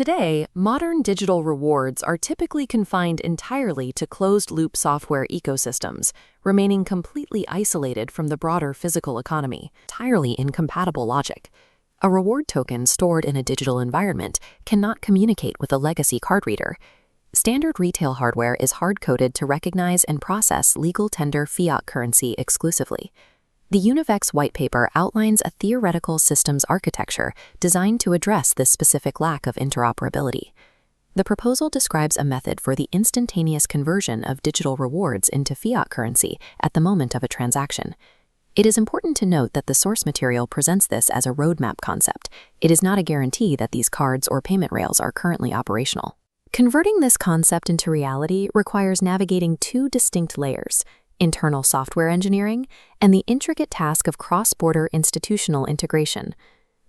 Today, modern digital rewards are typically confined entirely to closed-loop software ecosystems, remaining completely isolated from the broader physical economy, entirely incompatible logic. A reward token stored in a digital environment cannot communicate with a legacy card reader. Standard retail hardware is hard-coded to recognize and process legal tender fiat currency exclusively. The Univex white paper outlines a theoretical systems architecture designed to address this specific lack of interoperability. The proposal describes a method for the instantaneous conversion of digital rewards into fiat currency at the moment of a transaction. It is important to note that the source material presents this as a roadmap concept. It is not a guarantee that these cards or payment rails are currently operational. Converting this concept into reality requires navigating two distinct layers: internal software engineering, and the intricate task of cross-border institutional integration.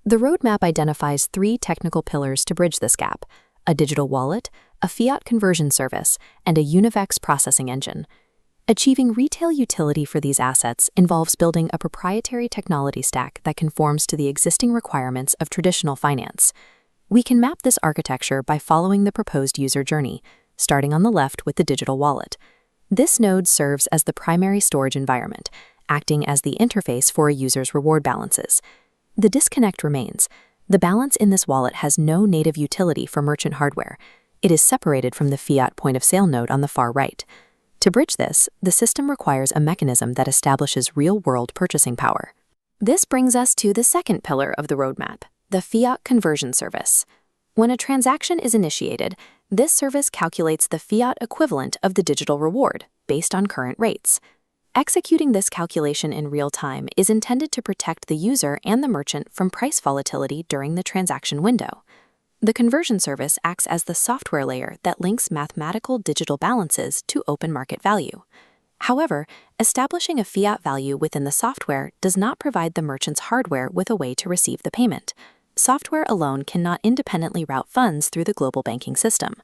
The roadmap identifies three technical pillars to bridge this gap: a digital wallet, a fiat conversion service, and a Univex processing engine. Achieving retail utility for these assets involves building a proprietary technology stack that conforms to the existing requirements of traditional finance. We can map this architecture by following the proposed user journey, starting on the left with the digital wallet. This node serves as the primary storage environment, acting as the interface for a user's reward balances. The disconnect remains. The balance in this wallet has no native utility for merchant hardware. It is separated from the fiat point-of-sale node on the far right. To bridge this, the system requires a mechanism that establishes real-world purchasing power. This brings us to the second pillar of the roadmap: the fiat conversion service. When a transaction is initiated, this service calculates the fiat equivalent of the digital reward based on current rates. Executing this calculation in real time is intended to protect the user and the merchant from price volatility during the transaction window. The conversion service acts as the software layer that links mathematical digital balances to open market value. However, establishing a fiat value within the software does not provide the merchant's hardware with a way to receive the payment. Software alone cannot independently route funds through the global banking system.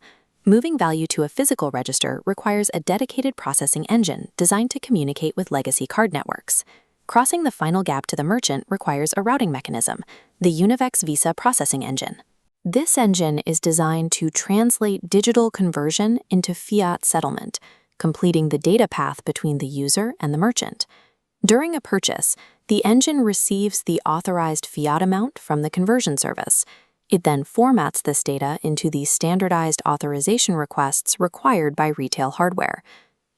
Moving value to a physical register requires a dedicated processing engine designed to communicate with legacy card networks. Crossing the final gap to the merchant requires a routing mechanism, the Univex Visa processing engine. This engine is designed to translate digital conversion into fiat settlement, completing the data path between the user and the merchant. During a purchase, the engine receives the authorized fiat amount from the conversion service. It then formats this data into the standardized authorization requests required by retail hardware.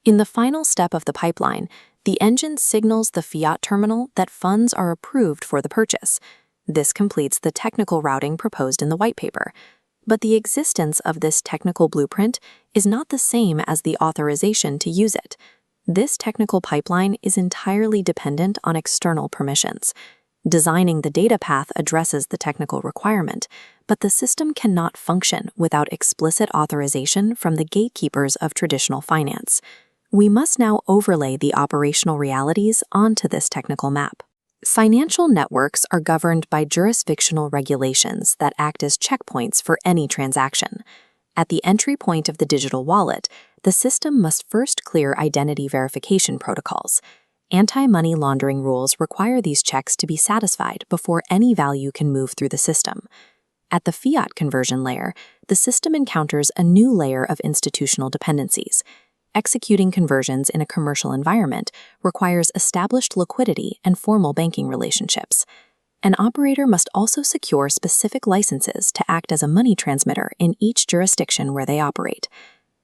In the final step of the pipeline, the engine signals the fiat terminal that funds are approved for the purchase. This completes the technical routing proposed in the white paper. But the existence of this technical blueprint is not the same as the authorization to use it. This technical pipeline is entirely dependent on external permissions. Designing the data path addresses the technical requirement, but the system cannot function without explicit authorization from the gatekeepers of traditional finance. We must now overlay the operational realities onto this technical map. Financial networks are governed by jurisdictional regulations that act as checkpoints for any transaction. At the entry point of the digital wallet, the system must first clear identity verification protocols. Anti-money laundering rules require these checks to be satisfied before any value can move through the system. At the fiat conversion layer, the system encounters a new layer of institutional dependencies. Executing conversions in a commercial environment requires established liquidity and formal banking relationships. An operator must also secure specific licenses to act as a money transmitter in each jurisdiction where they operate.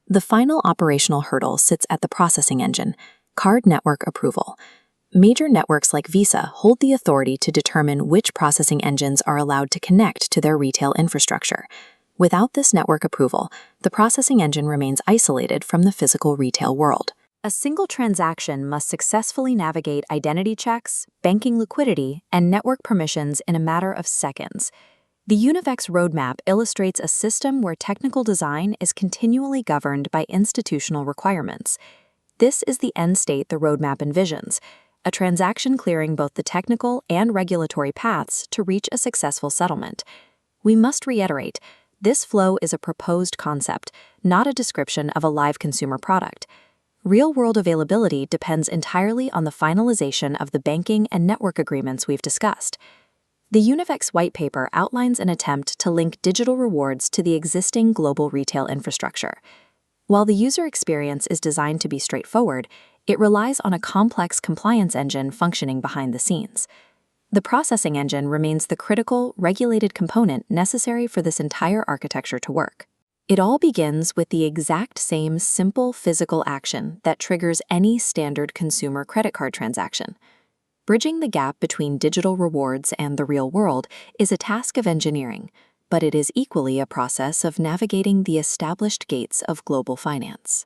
The final operational hurdle sits at the processing engine, card network approval. Major networks like Visa hold the authority to determine which processing engines are allowed to connect to their retail infrastructure. Without this network approval, the processing engine remains isolated from the physical retail world. A single transaction must successfully navigate identity checks, banking liquidity, and network permissions in a matter of seconds. The Univex roadmap illustrates a system where technical design is continually governed by institutional requirements. This is the end state the roadmap envisions, a transaction clearing both the technical and regulatory paths to reach a successful settlement. We must reiterate, this flow is a proposed concept, not a description of a live consumer product. Real-world availability depends entirely on the finalization of the banking and network agreements we've discussed. The Univex white paper outlines an attempt to link digital rewards to the existing global retail infrastructure. While the user experience is designed to be straightforward, it relies on a complex compliance engine functioning behind the scenes. The processing engine remains the critical, regulated component necessary for this entire architecture to work. It all begins with the exact same simple physical action that triggers any standard consumer credit card transaction. Bridging the gap between digital rewards and the real world is a task of engineering, but it is equally a process of navigating the established gates of global finance.